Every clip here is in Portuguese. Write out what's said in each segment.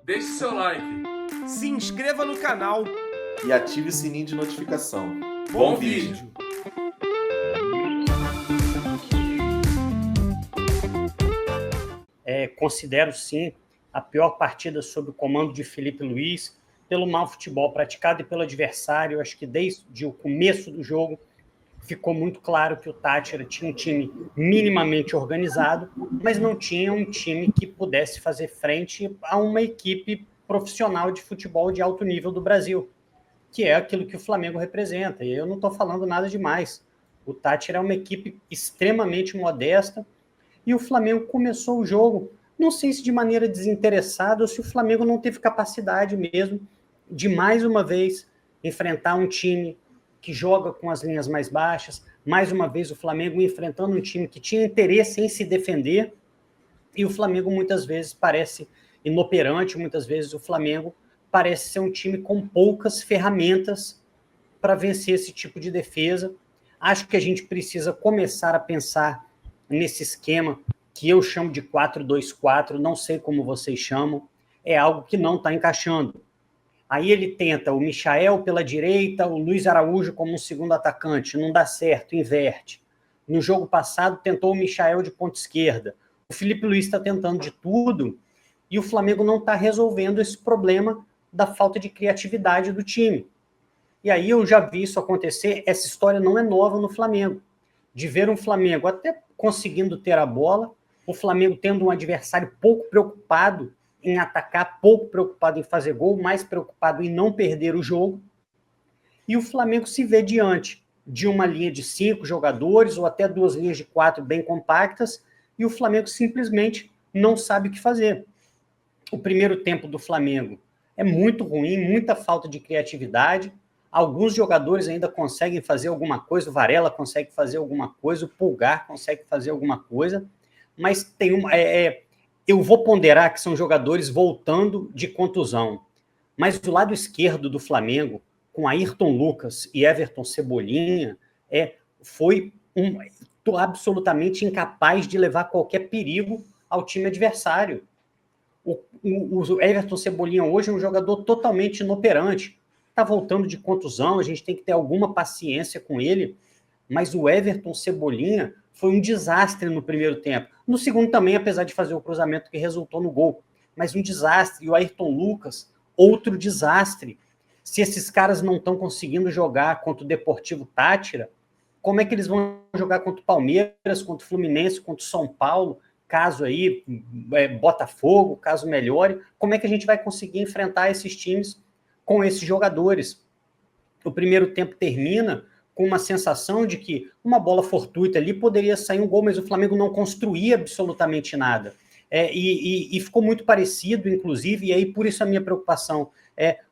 deixe seu like. Se inscreva no canal. E ative o sininho de notificação. Bom vídeo. Considero, sim, a pior partida sob o comando de Felipe Luiz, pelo mau futebol praticado e pelo adversário. Acho que desde o começo do jogo ficou muito claro que o Táchira tinha um time minimamente organizado, mas não tinha um time que pudesse fazer frente a uma equipe profissional de futebol de alto nível do Brasil, que é aquilo que o Flamengo representa. E eu não estou falando nada demais. O Táchira é uma equipe extremamente modesta e o Flamengo começou o jogo, não sei se de maneira desinteressada ou se o Flamengo não teve capacidade mesmo de, mais uma vez, enfrentar um time que joga com as linhas mais baixas, mais uma vez o Flamengo enfrentando um time que tinha interesse em se defender, e o Flamengo muitas vezes parece inoperante, muitas vezes o Flamengo parece ser um time com poucas ferramentas para vencer esse tipo de defesa. Acho que a gente precisa começar a pensar nesse esquema que eu chamo de 4-2-4, não sei como vocês chamam, é algo que não está encaixando. Aí ele tenta o Michael pela direita, o Luiz Araújo como um segundo atacante, não dá certo, inverte. No jogo passado tentou o Michael de ponta esquerda. O Felipe Luiz está tentando de tudo e o Flamengo não está resolvendo esse problema da falta de criatividade do time. E aí eu já vi isso acontecer, essa história não é nova no Flamengo. De ver um Flamengo até conseguindo ter a bola, o Flamengo tendo um adversário pouco preocupado em atacar, pouco preocupado em fazer gol, mais preocupado em não perder o jogo, e o Flamengo se vê diante de uma linha de 5 jogadores, ou até 2 linhas de 4 bem compactas, e o Flamengo simplesmente não sabe o que fazer. O primeiro tempo do Flamengo é muito ruim, muita falta de criatividade, alguns jogadores ainda conseguem fazer alguma coisa, o Varela consegue fazer alguma coisa, o Pulgar consegue fazer alguma coisa, mas tem uma... eu vou ponderar que são jogadores voltando de contusão, mas do lado esquerdo do Flamengo, com Ayrton Lucas e Everton Cebolinha, foi absolutamente incapaz de levar qualquer perigo ao time adversário. O Everton Cebolinha hoje é um jogador totalmente inoperante, está voltando de contusão, a gente tem que ter alguma paciência com ele, mas o Everton Cebolinha foi um desastre no primeiro tempo. No segundo também, apesar de fazer o cruzamento que resultou no gol, mas um desastre. E o Ayrton Lucas, outro desastre. Se esses caras não estão conseguindo jogar contra o Deportivo Táchira, como é que eles vão jogar contra o Palmeiras, contra o Fluminense, contra o São Paulo, caso aí Botafogo, caso melhore? Como é que a gente vai conseguir enfrentar esses times com esses jogadores? O primeiro tempo termina com uma sensação de que uma bola fortuita ali poderia sair um gol, mas o Flamengo não construía absolutamente nada. E ficou muito parecido, inclusive, e aí por isso a minha preocupação,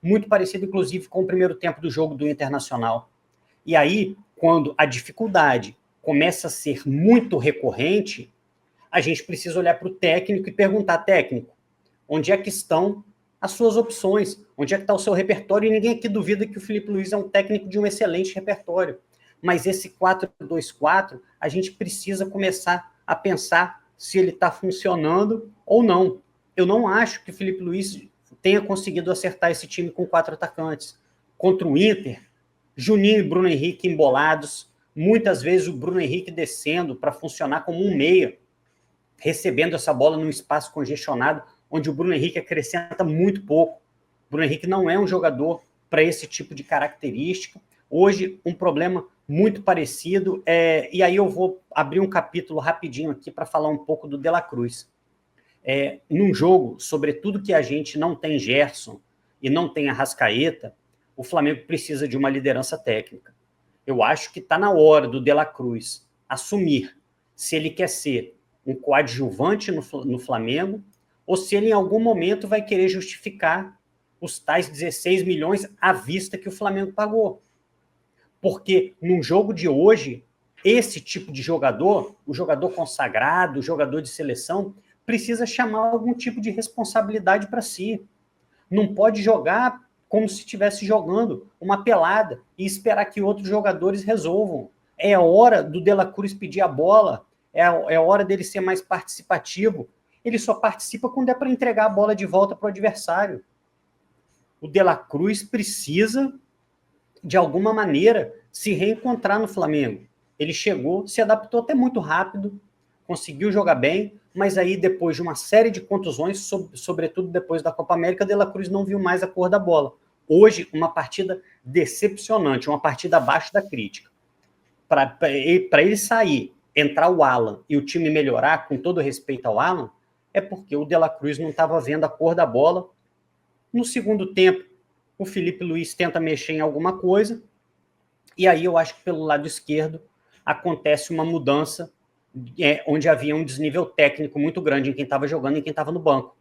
muito parecido, inclusive, com o primeiro tempo do jogo do Internacional. E aí, quando a dificuldade começa a ser muito recorrente, a gente precisa olhar para o técnico e perguntar, técnico, onde é que estão as suas opções, onde é que está o seu repertório, e ninguém aqui duvida que o Felipe Luiz é um técnico de um excelente repertório, mas esse 4-2-4, a gente precisa começar a pensar se ele está funcionando ou não. Eu não acho que o Felipe Luiz tenha conseguido acertar esse time com 4 atacantes. Contra o Inter, Juninho e Bruno Henrique embolados, muitas vezes o Bruno Henrique descendo para funcionar como um meia, recebendo essa bola num espaço congestionado, onde o Bruno Henrique acrescenta muito pouco. O Bruno Henrique não é um jogador para esse tipo de característica. Hoje, um problema muito parecido, e aí eu vou abrir um capítulo rapidinho aqui para falar um pouco do De La Cruz. Num jogo, sobretudo que a gente não tem Gerson e não tem Arrascaeta, o Flamengo precisa de uma liderança técnica. Eu acho que está na hora do De La Cruz assumir se ele quer ser um coadjuvante no Flamengo, ou se ele em algum momento vai querer justificar os tais 16 milhões à vista que o Flamengo pagou. Porque num jogo de hoje, esse tipo de jogador, o jogador consagrado, o jogador de seleção, precisa chamar algum tipo de responsabilidade para si. Não pode jogar como se estivesse jogando uma pelada e esperar que outros jogadores resolvam. É hora do De La Cruz pedir a bola, é hora dele ser mais participativo. ele só participa quando é para entregar a bola de volta para o adversário. O De La Cruz precisa, de alguma maneira, se reencontrar no Flamengo. Ele chegou, se adaptou até muito rápido, conseguiu jogar bem, mas aí depois de uma série de contusões, sobretudo depois da Copa América, De La Cruz não viu mais a cor da bola. Hoje, uma partida decepcionante, uma partida abaixo da crítica. Para ele sair, entrar o Alan e o time melhorar, com todo respeito ao Alan, é porque o De La Cruz não estava vendo a cor da bola. No segundo tempo, o Felipe Luiz tenta mexer em alguma coisa, e aí eu acho que pelo lado esquerdo acontece uma mudança, onde havia um desnível técnico muito grande em quem estava jogando e em quem estava no banco.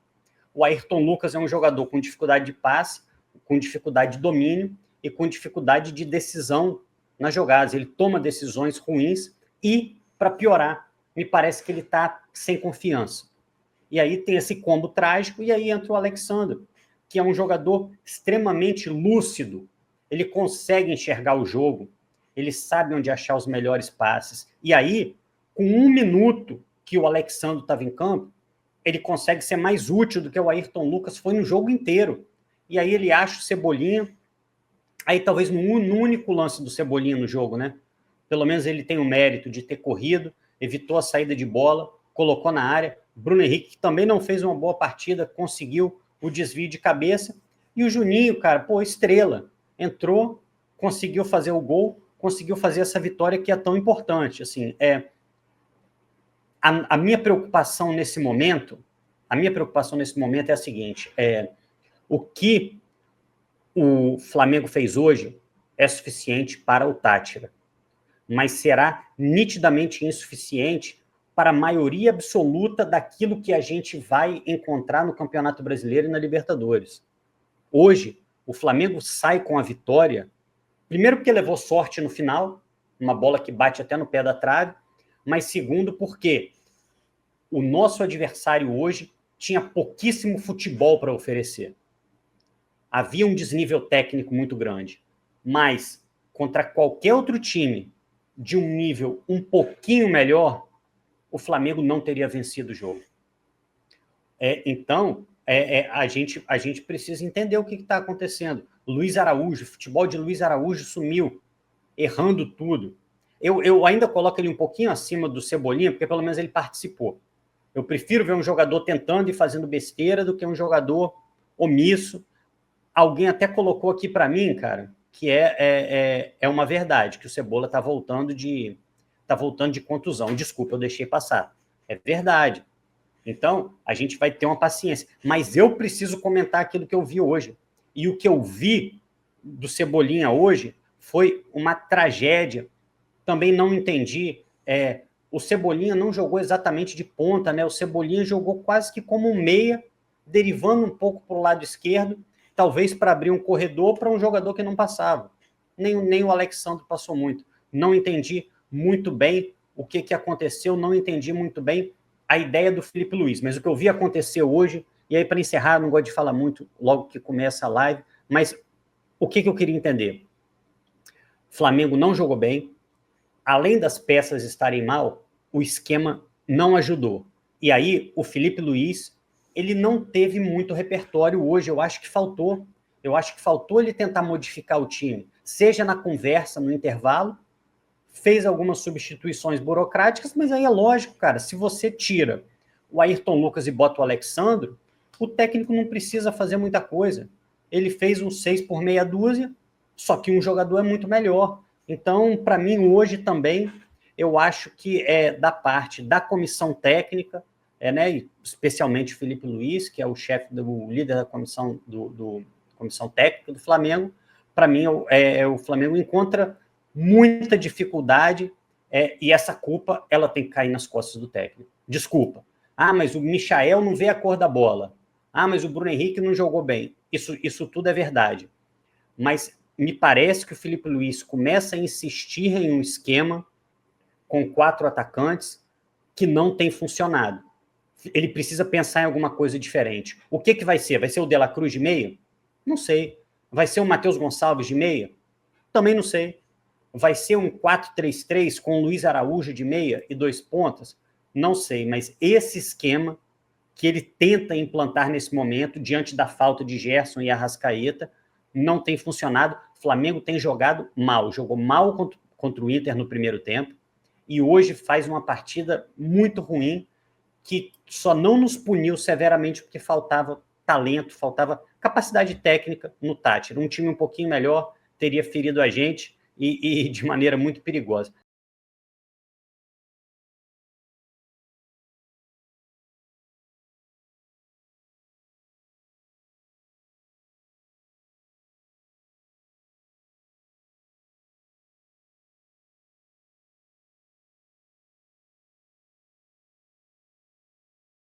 O Ayrton Lucas é um jogador com dificuldade de passe, com dificuldade de domínio e com dificuldade de decisão nas jogadas. Ele toma decisões ruins e, para piorar, me parece que ele está sem confiança. E aí tem esse combo trágico, e aí entra o Alexandre, que é um jogador extremamente lúcido. Ele consegue enxergar o jogo, ele sabe onde achar os melhores passes. E aí, com 1 minuto que o Alexandre estava em campo, ele consegue ser mais útil do que o Ayrton Lucas foi no jogo inteiro. E aí ele acha o Cebolinha, aí talvez no único lance do Cebolinha no jogo, né? Pelo menos ele tem o mérito de ter corrido, evitou a saída de bola, colocou na área. Bruno Henrique, que também não fez uma boa partida, conseguiu o desvio de cabeça. E o Juninho, cara, pô, estrela. Entrou, conseguiu fazer o gol, conseguiu fazer essa vitória que é tão importante. Assim, a minha preocupação nesse momento é a seguinte: o que o Flamengo fez hoje é suficiente para o Tátira, mas será nitidamente insuficiente para a maioria absoluta daquilo que a gente vai encontrar no Campeonato Brasileiro e na Libertadores. Hoje, o Flamengo sai com a vitória, primeiro porque levou sorte no final, uma bola que bate até no pé da trave, mas segundo porque o nosso adversário hoje tinha pouquíssimo futebol para oferecer. Havia um desnível técnico muito grande, mas contra qualquer outro time de um nível um pouquinho melhor, o Flamengo não teria vencido o jogo. Então, a gente precisa entender o que está acontecendo. Luiz Araújo, o futebol de Luiz Araújo sumiu, errando tudo. Eu ainda coloco ele um pouquinho acima do Cebolinha, porque pelo menos ele participou. Eu prefiro ver um jogador tentando e fazendo besteira do que um jogador omisso. Alguém até colocou aqui para mim, cara, que é uma verdade, que o Cebola está voltando de contusão. Desculpa, eu deixei passar. É verdade. Então, a gente vai ter uma paciência. Mas eu preciso comentar aquilo que eu vi hoje. E o que eu vi do Cebolinha hoje foi uma tragédia. Também não entendi. O Cebolinha não jogou exatamente de ponta, né? O Cebolinha jogou quase que como um meia, derivando um pouco para o lado esquerdo, talvez para abrir um corredor para um jogador que não passava. Nem o Alexandre passou muito. Não entendi muito bem o que aconteceu, não entendi muito bem a ideia do Felipe Luiz, mas o que eu vi acontecer hoje, e aí para encerrar, não gosto de falar muito logo que começa a live, mas o que eu queria entender? O Flamengo não jogou bem, além das peças estarem mal, o esquema não ajudou. E aí o Felipe Luiz, ele não teve muito repertório hoje, eu acho que faltou ele tentar modificar o time, seja na conversa, no intervalo, fez algumas substituições burocráticas, mas aí é lógico, cara, se você tira o Ayrton Lucas e bota o Alexandre, o técnico não precisa fazer muita coisa. Ele fez um 6 por meia dúzia, só que um jogador é muito melhor. Então, para mim, hoje também, eu acho que é da parte da comissão técnica, né, especialmente o Felipe Luiz, que é o chefe, o líder da comissão, comissão técnica do Flamengo. Para mim, o Flamengo encontra muita dificuldade, e essa culpa ela tem que cair nas costas do técnico. Desculpa. Mas o Michael não vê a cor da bola. Mas o Bruno Henrique não jogou bem. Isso tudo é verdade. Mas me parece que o Felipe Luiz começa a insistir em um esquema com 4 atacantes que não tem funcionado. Ele precisa pensar em alguma coisa diferente. O que vai ser? Vai ser o De La Cruz de meia? Não sei. Vai ser o Matheus Gonçalves de meia? Também não sei. Vai ser um 4-3-3 com o Luiz Araújo de meia e 2 pontas? Não sei, mas esse esquema que ele tenta implantar nesse momento, diante da falta de Gerson e Arrascaeta, não tem funcionado. O Flamengo tem jogado mal, jogou mal contra o Inter no primeiro tempo, e hoje faz uma partida muito ruim, que só não nos puniu severamente porque faltava talento, faltava capacidade técnica no Tátira. Um time um pouquinho melhor teria ferido a gente, e de maneira muito perigosa.